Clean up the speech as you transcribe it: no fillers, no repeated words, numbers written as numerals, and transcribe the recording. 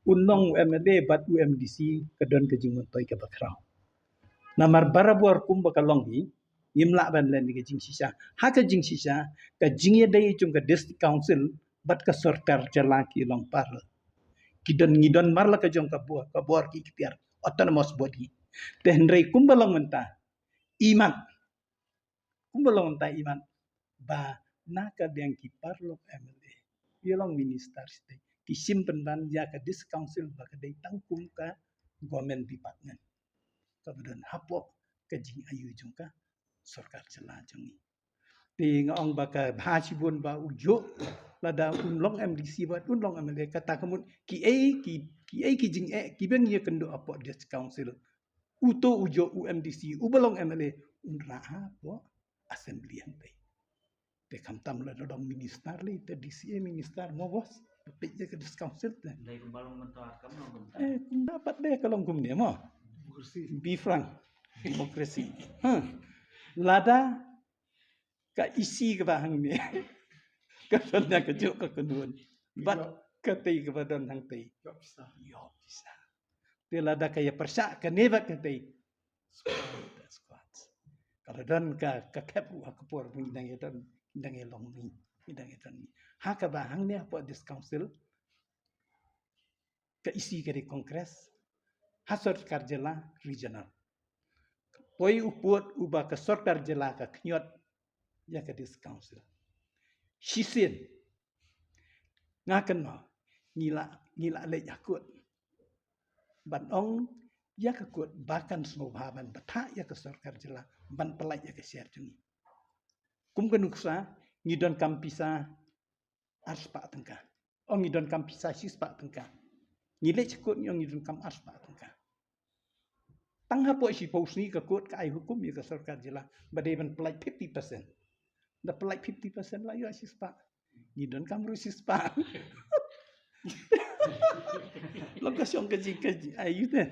unong UMD bat UMDC kedon ke jing montoi ke bakrau namar barabor kum bakalong hi yimla ban len ke jing sisa ha ke jing sisa ke jing ye dai chung ke district council bat ke sorkar jalaki long par kidon ngidon marla ke jong ka bor ki piar autonomous body te hendrai kum balong menta iman kum balong menta iman ba naka yang ki parlo MLA yelong minister state ki simpen ban ya ka dis council ba ka dai tangkum ka government department kemudian hapo ke jing ayu jungka sorkar jela jungi ti ngong ba ka bhasibun ba ujo lada unlong MDC ba unlong MLA kata kemun ki jing ki ben ye kendo apo dis council uto ujo UMDC ubalong MLA unra hapo assembly ante te kamtam la dodong minister li te DCA minister ngobos tapi je ke dis council te Dai kumbalong mentoar kamu no bentar. dapat deh kalau kum dia mo be frank demokrasi lada ka isi ke bahang ni ka sonda ke juk ke kedun bat ke tei ke badan hang tei yo bisa te lada ka ya persa ke neva ke tei squat kalau dan ka kep ka por mindang edan mindang elong ni mindang edan ni ha ka bahang ni apa dis council ke isi ke di kongres hasor karjela regional poi uput uba ke sorkar jela ka knyot ya ke dis council shisin ngaken no ngila le yakut ban ong ya ke kut bahkan semua ban bata ya ke sorkar jela ban pelai ya ke share jungi kum kenuksa ngidon kampisa arspa tengka ong ngidon kampisa sispa tengka ngile cekut nyong ngidon kam arspa tengka tangha po si pausni ka kut ka ai hukum ya ka sorkar jela badeban pelai 50%. Da pelai 50% lah ya sispa. Ngidon kam ru sispa. Lokasi ong kaji ayu te.